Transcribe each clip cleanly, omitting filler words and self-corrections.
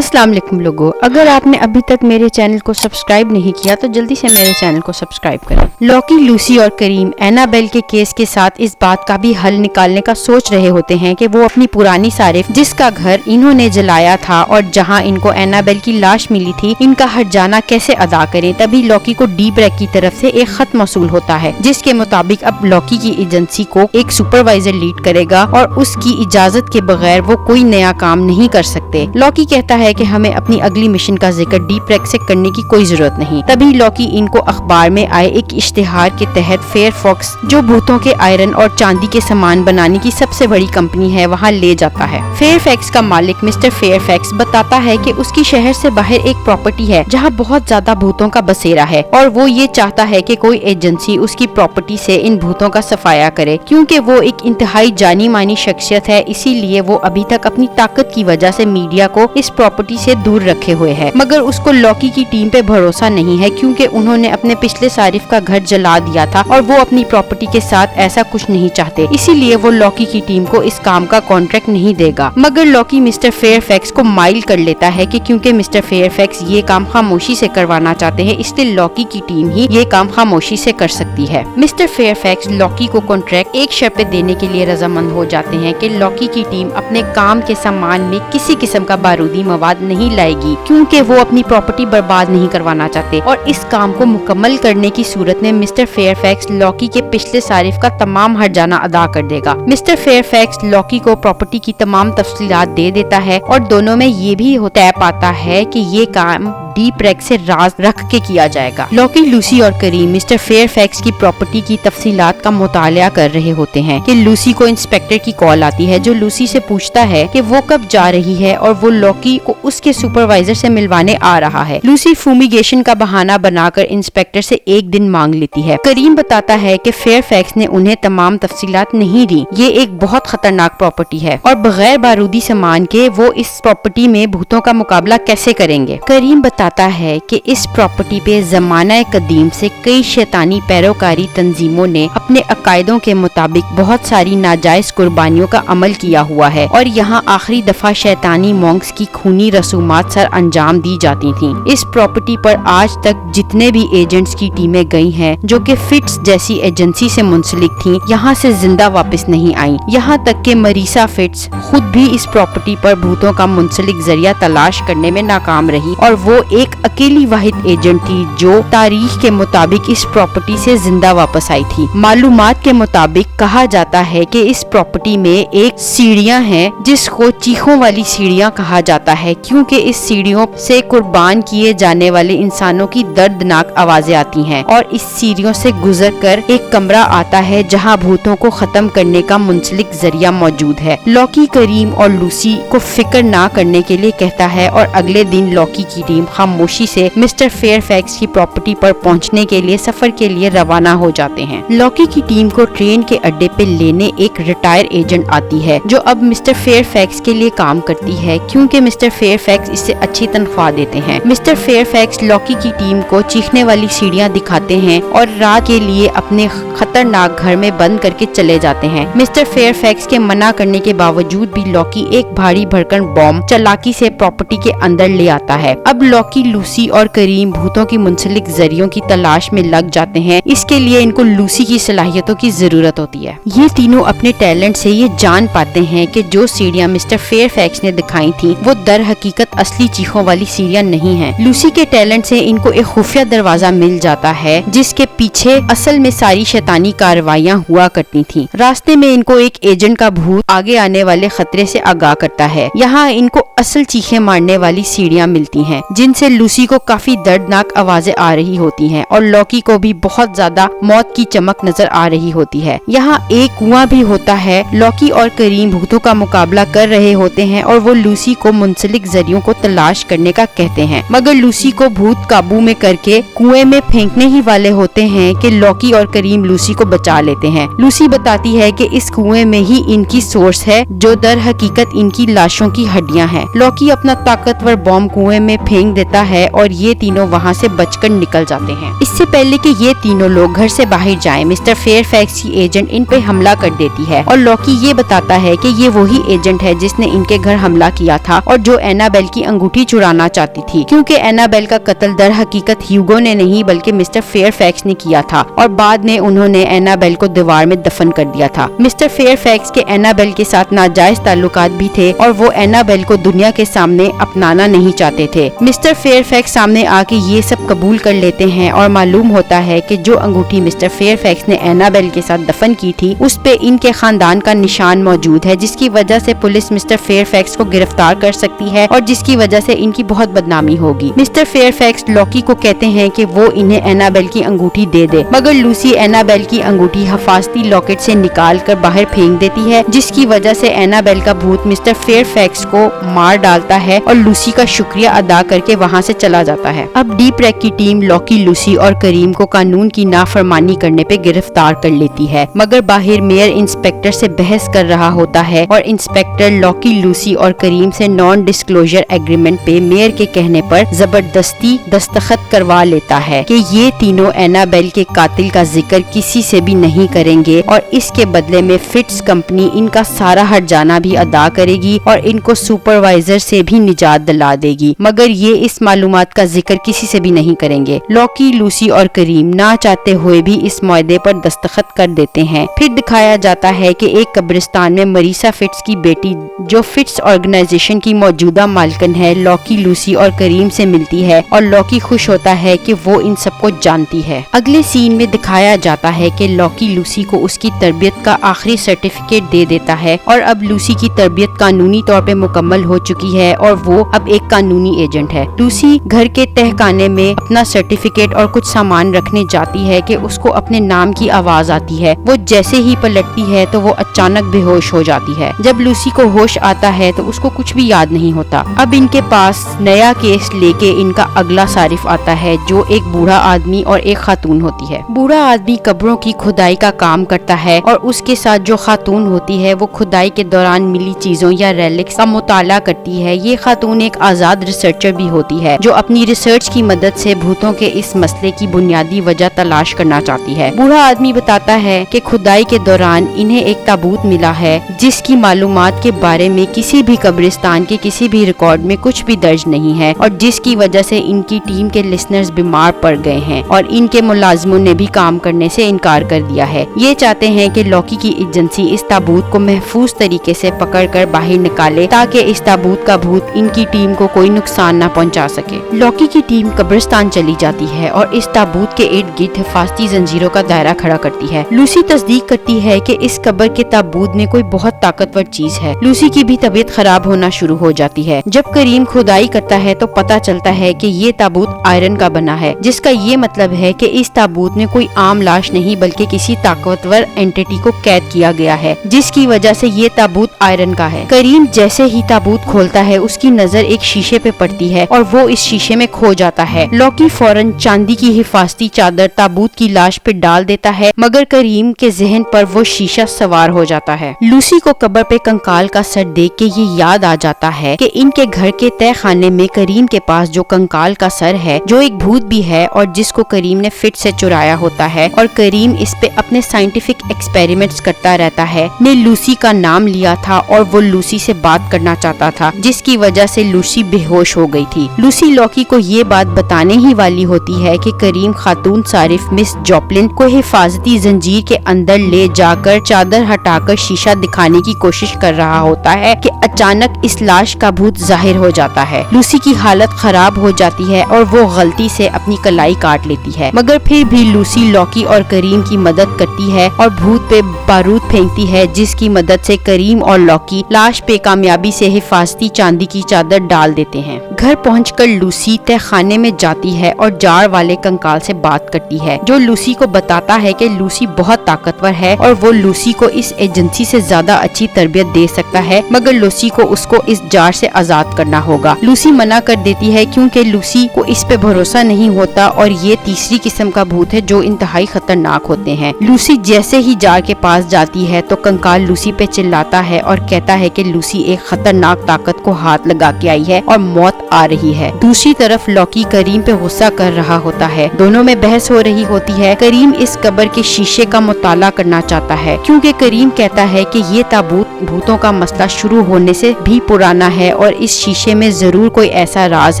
अस्सलाम वालेकुम लोगों, अगर आपने अभी तक मेरे चैनल को सब्सक्राइब नहीं किया तो जल्दी से मेरे चैनल को सब्सक्राइब करें। लॉकी, लूसी और करीम एनाबेल के केस के साथ इस बात का भी हल निकालने का सोच रहे होते हैं कि वो अपनी पुरानी सारिफ, जिसका घर इन्होंने जलाया था और जहां इनको एनाबेल की लाश मिली थी, इनका हट जाना कैसे अदा करें। तभी लॉकी को डीप रेक की तरफ से एक खत मौसूल होता है जिसके मुताबिक अब लॉकी की एजेंसी को एक सुपरवाइजर लीड करेगा और उसकी इजाजत के बगैर वो कोई नया काम नहीं कर सकते। लॉकी कहता है कि हमें अपनी अगली मिशन का जिक्र डीप रेक से करने की कोई जरूरत नहीं। तभी लॉकी इनको अखबार में आए एक इश्तिहार के तहत फेयरफॉक्स, जो भूतों के आयरन और चांदी के सामान बनाने की सबसे बड़ी कंपनी है, वहाँ ले जाता है। फेयरफैक्स का मालिक मिस्टर फेयरफैक्स बताता है कि उसकी शहर से बाहर एक प्रॉपर्टी है जहाँ बहुत ज्यादा भूतों का बसेरा है और वो ये चाहता है कि कोई एजेंसी उसकी प्रॉपर्टी से इन भूतों का सफाया करे। क्योंकि वो एक इंतहाई जानी मानी शख्सियत है, इसीलिए वो अभी तक अपनी ताकत की वजह से मीडिया को इस प्रॉपर्टी से दूर रखे हुए है। मगर उसको लॉकी की टीम पे भरोसा नहीं है क्योंकि उन्होंने अपने पिछले सारिफ का घर जला दिया था और वो अपनी प्रॉपर्टी के साथ ऐसा कुछ नहीं चाहते, इसीलिए वो लॉकी की टीम को इस काम का कॉन्ट्रैक्ट नहीं देगा। मगर लॉकी मिस्टर फेयरफैक्स को माइल कर लेता है कि क्योंकि मिस्टर फेयरफैक्स ये काम खामोशी से करवाना चाहते हैं, इसलिए लॉकी की टीम ही ये काम खामोशी से कर सकती है। मिस्टर फेयरफैक्स लॉकी को कॉन्ट्रैक्ट एक शर्त पे देने के लिए रजामंद हो जाते हैं कि लॉकी की टीम अपने काम के सामान में किसी किस्म का बारूदी मवाद नहीं लाएगी क्योंकि वो अपनी प्रॉपर्टी बर्बाद नहीं करवाना चाहते और इस काम को मुकम्मल करने की सूरत में मिस्टर फेयरफैक्स लॉकी के पिछले सारिफ का तमाम हट जाना अदा कर देगा। मिस्टर फेयरफैक्स लॉकी को प्रॉपर्टी की तमाम तफसीलात दे देता है और दोनों में ये भी तय पाता है कि ये काम डीप रेक से राज रख के किया जाएगा। लॉकी, लूसी और करीम मिस्टर फेयरफैक्स की प्रॉपर्टी की तफसीलात का मुतालिया कर रहे होते हैं कि लूसी को इंस्पेक्टर की कॉल आती है जो लूसी से पूछता है कि वो कब जा रही है और वो लॉकी को उसके सुपरवाइजर से मिलवाने आ रहा है। लूसी फूमिगेशन का बहाना बनाकर इंस्पेक्टर से एक दिन मांग लेती है। करीम बताता है कि फेयरफैक्स ने उन्हें तमाम तफसीलात नहीं दी, ये एक बहुत खतरनाक प्रॉपर्टी है और बगैर बारूदी सामान के वो इस प्रॉपर्टी में भूतों का मुकाबला कैसे करेंगे। करीम बताता है कि इस प्रॉपर्टी पे ज़माना कदीम से कई शैतानी पैरोकारी तंजीमों ने अपने अकायदों के मुताबिक बहुत सारी नाजायज कुर्बानियों का अमल किया हुआ है और यहाँ आखिरी दफा शैतानी मॉन्क्स की खूनी रसूमात सर अंजाम दी जाती थी। इस प्रॉपर्टी पर आज तक जितने भी एजेंट्स की टीमें गई हैं जो कि फिट्स जैसी एजेंसी से मुंसलिक थी, यहाँ से जिंदा वापस नहीं आई। यहाँ तक कि मरीसा फिट्स खुद भी इस प्रॉपर्टी पर भूतों का मुंसलिक जरिया तलाश करने में नाकाम रही और वो एक अकेली वाहिद एजेंट थी जो तारीख के मुताबिक इस प्रॉपर्टी से जिंदा वापस आई थी। मालूमात के मुताबिक कहा जाता है कि इस प्रॉपर्टी में एक सीढ़ियां हैं जिसको चीखों वाली सीढ़ियां कहा जाता है क्योंकि इस सीढ़ियों से कुर्बान किए जाने वाले इंसानों की दर्दनाक आवाजें आती हैं और इस सीढ़ियों से गुजरकर एक कमरा आता है जहां भूतों को खत्म करने का मुंसलिक जरिया मौजूद है। लॉकी करीम और लूसी को फिक्र ना करने के लिए कहता है और अगले दिन लॉकी की टीम खामोशी से मिस्टर फेयरफैक्स की प्रॉपर्टी पर पहुंचने के लिए सफर के लिए रवाना हो जाते हैं। लॉकी की टीम को ट्रेन के अड्डे पे लेने एक रिटायर एजेंट आती है जो अब मिस्टर फेयरफैक्स के लिए काम करती है क्योंकि मिस्टर फेयरफैक्स इससे अच्छी तनख्वाह देते हैं। मिस्टर फेयरफैक्स लॉकी की टीम को चीखने वाली सीढ़ियां दिखाते हैं और रात के लिए अपने खतरनाक घर में बंद करके चले जाते हैं। मिस्टर फेयरफैक्स के मना करने के बावजूद भी लॉकी एक भारी भरकम बॉम्ब चालाकी से प्रॉपर्टी के अंदर ले आता है। अब लॉकी, लूसी और करीम भूतों की मुंसलिक जरियों की तलाश में लग जाते हैं। इसके लिए इनको लूसी की सलाहियतों की जरूरत होती है। ये तीनों अपने टैलेंट से ये जान पाते हैं कि जो सीढ़ियां मिस्टर फेयरफैक्स ने दिखाई थी वो दर हकीकत असली चीखों वाली सीढ़ियां नहीं हैं। लूसी के टैलेंट से इनको एक खुफिया दरवाजा मिल जाता है जिसके पीछे असल में सारी शैतानी कार्रवाइयां हुआ करती थी। रास्ते में इनको एक एजेंट का भूत आगे आने वाले खतरे से आगाह करता है। यहाँ इनको असल चीखें मारने वाली सीढ़ियां मिलती हैं जिनसे लूसी को काफी दर्दनाक आवाजें आ रही होती हैं और लॉकी को भी बहुत ज्यादा मौत की चमक नजर आ रही होती है। यहाँ एक कुआं भी होता है। लॉकी और करीम भूतों का मुकाबला कर रहे होते हैं और वो लूसी को मुंसलिक जरियों को तलाश करने का कहते हैं, मगर लूसी को भूत काबू में करके कुएं में फेंकने ही वाले होते ہیں کہ لوکی اور کریم لوسی کو بچا لیتے ہیں۔ لوسی بتاتی ہے کہ اس کنویں میں ہی ان کی سورس ہے جو در حقیقت ان کی لاشوں کی ہڈیاں ہیں۔ لوکی اپنا طاقتور بم کنویں میں پھینک دیتا ہے اور یہ تینوں وہاں سے بچ کر نکل جاتے ہیں۔ اس سے پہلے کہ یہ تینوں لوگ گھر سے باہر جائیں، مسٹر فیئر فیکس کی ایجنٹ ان پہ حملہ کر دیتی ہے اور لوکی یہ بتاتا ہے کہ یہ وہی ایجنٹ ہے جس نے ان کے گھر حملہ کیا تھا اور جو اینابیل کی انگوٹھی چرانا چاہتی تھی، کیونکہ اینابیل کا قتل در حقیقت ہیوگو نے نہیں بلکہ مسٹر فیئر فیکس نے کیا تھا اور بعد میں انہوں نے اینابیل کو دیوار میں دفن کر دیا تھا۔ مسٹر فیئر فیکس کے اینابیل کے ساتھ ناجائز تعلقات بھی تھے اور وہ اینابیل کو دنیا کے سامنے اپنانا نہیں چاہتے تھے۔ مسٹر فیئر فیکس سامنے آ کے یہ سب قبول کر لیتے ہیں اور معلوم ہوتا ہے کہ جو انگوٹھی مسٹر فیئر فیکس نے اینابیل کے ساتھ دفن کی تھی اس پہ ان کے خاندان کا نشان موجود ہے، جس کی وجہ سے پولیس مسٹر فیئر فیکس کو گرفتار کر سکتی ہے اور جس کی وجہ سے ان کی بہت بدنامی ہوگی۔ مسٹر فیئر فیکس لوکی کو کہتے ہیں کہ وہ انہیں اینابیل کی انگوٹھی دے دے، مگر لوسی اینابیل کی انگوٹھی حفاظتی لاکٹ سے نکال کر باہر پھینک دیتی ہے، جس کی وجہ سے اینابیل کا بھوت مسٹر فیئر فیکس کو مار ڈالتا ہے اور لوسی کا شکریہ ادا کر کے وہاں سے چلا جاتا ہے۔ اب ڈیپ ریک کی ٹیم لوکی، لوسی اور کریم کو قانون کی نافرمانی کرنے پہ گرفتار کر لیتی ہے، مگر باہر میئر انسپیکٹر سے بحث کر رہا ہوتا ہے اور انسپیکٹر لوکی، لوسی اور کریم سے نان ڈسکلوجر ایگریمنٹ پہ میئر کے کہنے پر زبردستی دستخط کروا لیتا ہے کہ یہ تینوں اینابیل کے قاتل کا ذکر کسی سے بھی نہیں کریں گے اور اس کے بدلے میں فٹس کمپنی ان کا سارا ہٹ جانا بھی ادا کرے گی اور ان کو سپروائزر سے بھی نجات دلا دے گی، مگر یہ اس معلومات کا ذکر کسی سے بھی نہیں کریں گے۔ لوکی، لوسی اور کریم نہ چاہتے ہوئے بھی اس معاہدے پر دستخط کر دیتے ہیں۔ پھر دکھایا جاتا ہے کہ ایک قبرستان میں مریسا فٹس کی بیٹی جو فٹس آرگنائزیشن کی موجودہ مالکن ہے، لوکی، لوسی اور کریم سے ملتی ہے اور لوکی خوش ہوتا ہے کہ وہ ان سب کو جانتی ہے۔ اگلے سین میں دکھایا جاتا ہے کہ لوکی لوسی کو اس کی تربیت کا آخری سرٹیفکیٹ دے دیتا ہے اور اب لوسی کی تربیت قانونی طور پہ مکمل ہو چکی ہے اور وہ اب ایک قانونی ایجنٹ ہے۔ لوسی گھر کے تہہ خانے میں اپنا سرٹیفکیٹ اور کچھ سامان رکھنے جاتی ہے کہ اس کو اپنے نام کی آواز آتی ہے۔ وہ جیسے ہی پلٹتی ہے تو وہ اچانک بے ہوش ہو جاتی ہے۔ جب لوسی کو ہوش آتا ہے تو اس کو کچھ بھی یاد نہیں ہوتا۔ اب ان کے پاس نیا کیس لے کے ان کا اگلا صارف آتا ہے جو ایک بوڑھا آدمی اور ایک خاتون ہوتی ہے۔ بوڑھا آدمی قبروں کی کھدائی کا کام کرتا ہے اور اس کے ساتھ جو خاتون ہوتی ہے وہ کھدائی کے دوران ملی چیزوں یا ریلکس کا مطالعہ کرتی ہے۔ یہ خاتون ایک آزاد ریسرچر بھی ہوتی ہے جو اپنی ریسرچ کی مدد سے بھوتوں کے اس مسئلے کی بنیادی وجہ تلاش کرنا چاہتی ہے۔ بوڑھا آدمی بتاتا ہے کہ کھدائی کے دوران انہیں ایک تابوت ملا ہے جس کی معلومات کے بارے میں کسی بھی قبرستان کے کسی بھی ریکارڈ میں کچھ بھی درج نہیں ہے اور جس کی وجہ سے ان کی ٹیم کے لسنرز بیمار پڑ گئے ہیں اور ان کے ملازموں نے بھی کام کرنے سے انکار کر دیا ہے۔ یہ چاہتے ہیں کہ لوکی کی ایجنسی اس تابوت کو محفوظ طریقے سے پکڑ کر باہر نکالے تاکہ اس تابوت کا بھوت ان کی ٹیم کو کوئی نقصان نہ پہنچا سکے۔ لوکی کی ٹیم قبرستان چلی جاتی ہے اور اس تابوت کے ارد گرد حفاظتی زنجیروں کا دائرہ کھڑا کرتی ہے۔ لوسی تصدیق کرتی ہے کہ اس قبر کے تابوت میں کوئی بہت طاقتور چیز ہے۔ لوسی کی بھی طبیعت خراب ہونا شروع ہو جاتی ہے۔ جب کریم کھدائی کرتا ہے تو پتہ چلتا ہے کہ یہ تابوت آئرن کا بنا ہے، جس کا یہ مطلب ہے کہ اس تابوت میں کوئی عام لاش نہیں بلکہ کسی طاقتور اینٹی کو قید کیا گیا ہے، جس کی وجہ سے یہ تابوت آئرن کا ہے۔ کریم جیسے ہی تابوت کھولتا ہے اس کی نظر ایک شیشے پہ پڑتی ہے اور وہ اس شیشے میں کھو جاتا ہے۔ لوکی فوراً چاندی کی حفاظتی چادر تابوت کی لاش پہ ڈال دیتا ہے، مگر کریم کے ذہن پر وہ شیشہ سوار ہو جاتا ہے۔ لوسی کو قبر پہ کنکال کا سر دیکھ کے یہ یاد آ جاتا ہے کہ ان کے گھر کے تہہ خانے میں کریم کے پاس جو کنکال کا سر ہے جو ایک بھوت بھی ہے اور جس کو کریم نے فٹ سے چرایا ہوتا ہے اور کریم اس پہ اپنے سائنٹیفک ایکسپیریمنٹس کرتا رہتا ہے، نے لوسی کا نام لیا تھا اور وہ لوسی سے بات کرنا چاہتا تھا، جس کی وجہ سے لوسی بے ہوش ہو گئی تھی۔ لوسی لوکی کو یہ بات بتانے ہی والی ہوتی ہے کہ کریم خاتون صارف مس جوپلن کو حفاظتی زنجیر کے اندر لے جا کر چادر ہٹا کر شیشہ دکھانے کی کوشش کر رہا ہوتا ہے کہ اچانک اس لاش کا بھوت ظاہر ہو جاتا ہے۔ لوسی کی حالت خراب ہو جاتی ہے اور وہ غلطی سے اپنی کلائی کاٹ لیتی ہے، مگر پھر بھی لوسی لوکی اور کریم کی مدد کرتی ہے اور بھوت پہ بارود پھینکتی ہے، جس کی مدد سے کریم اور لوکی لاش پہ کامیابی سے حفاظتی چاندی کی چادر ڈال دیتے ہیں۔ گھر پہنچ کر لوسی تہہ خانے میں جاتی ہے اور جاڑ والے کنکال سے بات کرتی ہے جو لوسی کو بتاتا ہے کہ لوسی بہت طاقتور ہے اور وہ لوسی کو اس ایجنسی سے زیادہ اچھی تربیت دے سکتا ہے، مگر لوسی کو اس کو اس جاڑ سے آزاد کرنا ہوگا۔ لوسی منع کر دیتی ہے کیونکہ لوسی کو اس پہ بھروسہ نہیں ہوتا اور یہ تیسری قسم کا का भूत है जो इंतहाई खतरनाक होते हैं। लूसी जैसे ही जार के पास जाती है तो कंकाल लूसी पे चिल्लाता है और कहता है कि लूसी एक खतरनाक ताकत को हाथ लगा के आई है और मौत आ रही है। दूसरी तरफ लॉकी करीम पे गुस्सा कर रहा होता है। दोनों में बहस हो रही होती है। करीम इस कब्र के शीशे का मुताला करना चाहता है क्योंकि करीम कहता है कि ये ताबूत भूतों का मसला शुरू होने से भी पुराना है और इस शीशे में जरूर कोई ऐसा राज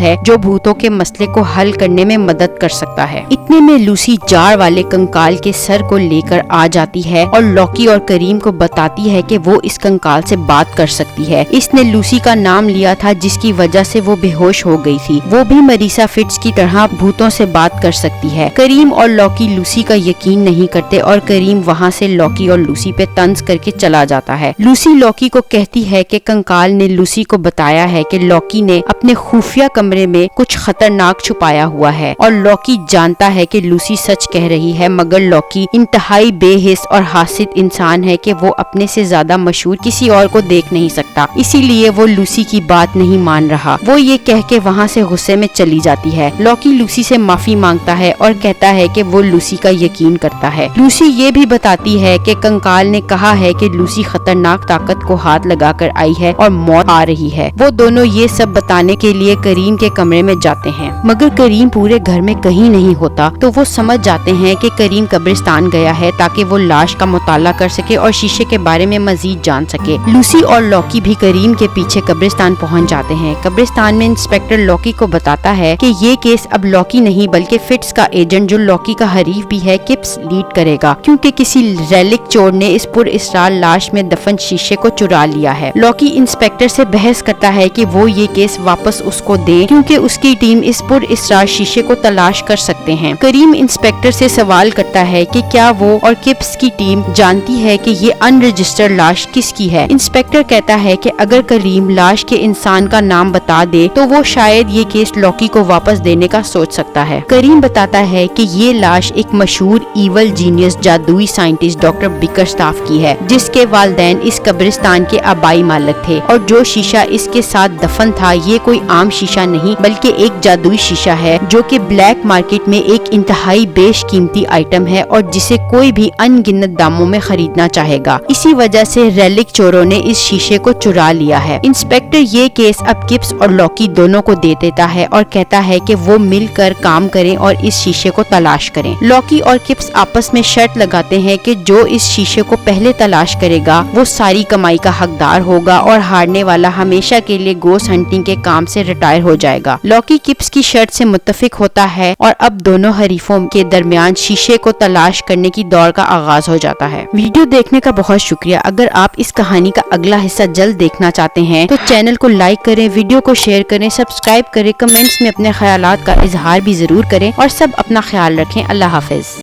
है जो भूतों के मसले को हल करने में मदद कर सकता है। इतने में लूसी जार वाले कंकाल के सर को लेकर आ जाती है और लॉकी और करीम को बताती है कि वो इस कंकाल से बात कर सकती है। इसने लूसी का नाम लिया था जिसकी वजह से वो बेहोश हो गई थी। वो भी मरीसा फिट्स की तरह भूतों से बात कर सकती है। करीम और लॉकी लूसी का यकीन नहीं करते और करीम वहाँ से लॉकी और लूसी पे तंज करके चला जाता है। लूसी लॉकी को कहती है कि कंकाल ने लूसी को बताया है कि लॉकी ने अपने खुफिया कमरे में कुछ खतरनाक छुपाया हुआ है और लॉकी जानता है कि लूसी सच कह रही है, मगर लॉकी इंतहाई बेहिस और हासिद इंसान है कि वो अपने से ज्यादा मशहूर किसी और को देख नहीं सकता, इसीलिए वो लूसी की बात नहीं मान रहा। वो ये कह के वहाँ से गुस्से में चली जाती है। लॉकी लूसी से माफी मांगता है और कहता है कि वो लूसी का यकीन करता है। लूसी ये भी बताती है कि कंकाल ने कहा है कि लूसी खतरनाक ताकत को हाथ लगाकर आई है और मौत आ रही है। वो दोनों ये सब बताने के लिए करीम के कमरे में जाते हैं, मगर करीम पूरे घर में कहीं नहीं होता। तो वो समझ जाते हैं कि करीम कब्रिस्तान गया है ताकि वो लाश का मुताला कर सके और शीशे के बारे में मजीद जान सके। लूसी और लॉकी भी करीम के पीछे कब्रिस्तान पहुंच जाते हैं। कब्रिस्तान में इंस्पेक्टर लॉकी को बताता है कि ये केस अब लॉकी नहीं बल्कि फिट्स का एजेंट जो लॉकी का हरीफ भी है किप्स लीड करेगा, क्योंकि किसी रेलिक चोर ने इस पुरअसरार लाश में दफन शीशे को चुरा लिया है। लॉकी इंस्पेक्टर से बहस करता है कि वो ये केस वापस उसको दे क्योंकि उसकी टीम इस पुरअसरार शीशे को तलाश कर सकते हैं। करीम इंस्पेक्टर से सवाल करता है कि क्या वो और किप्स की टीम जानती है कि ये अनरजिस्टर्ड लाश किसकी है। इंस्पेक्टर कहता है कि अगर करीम लाश के इंसान का नाम बता दे तो वो शायद ये केस लॉकी को वापस देने का सोच सकता है। करीम बताता है कि ये लाश एक मशहूर इवल जीनियस जादुई साइंटिस्ट डॉक्टर बिकरस्टाफ की है, जिसके वालिदैन इस कब्रिस्तान के आबाई मालिक थे और जो शीशा इसके साथ दफन था ये कोई आम शीशा नहीं बल्कि एक जादुई शीशा है जो कि ब्लैक मार्केट में एक इंतहाई बेशकीमती आइटम है और जिसे कोई भी अनगिनत दामों में खरीदना चाहेगा। इसी वजह से रेलिक चोरों ने इस शीशे को चुरा लिया है। इंस्पेक्टर ये केस अब किप्स और लॉकी दोनों को दे देता है और कहता है कि वो मिलकर काम करें और इस शीशे को तलाश करें। लॉकी और किप्स आपस में शर्त लगाते हैं कि जो इस शीशे को पहले तलाश करेगा वो सारी कमाई का हकदार होगा और हारने वाला हमेशा के लिए गोस्ट हंटिंग के काम से रिटायर हो जाएगा। लॉकी किप्स की शर्त से मुत्तफिक होता है और अब दोनों हरीफों के दरमियान शीशे को तलाश करने की दौड़ का आगाज हो जाता है। वीडियो देखने का बहुत शुक्रिया। अगर आप इस कहानी का अगला हिस्सा जल्द देखना चाहते हैं तो चैनल को लाइक करें, वीडियो को शेयर करें, सब्सक्राइब करें, कमेंट्स में अपने ख्यालात का इजहार भी जरूर करें और सब अपना ख्याल रखें। अल्लाह हाफिज।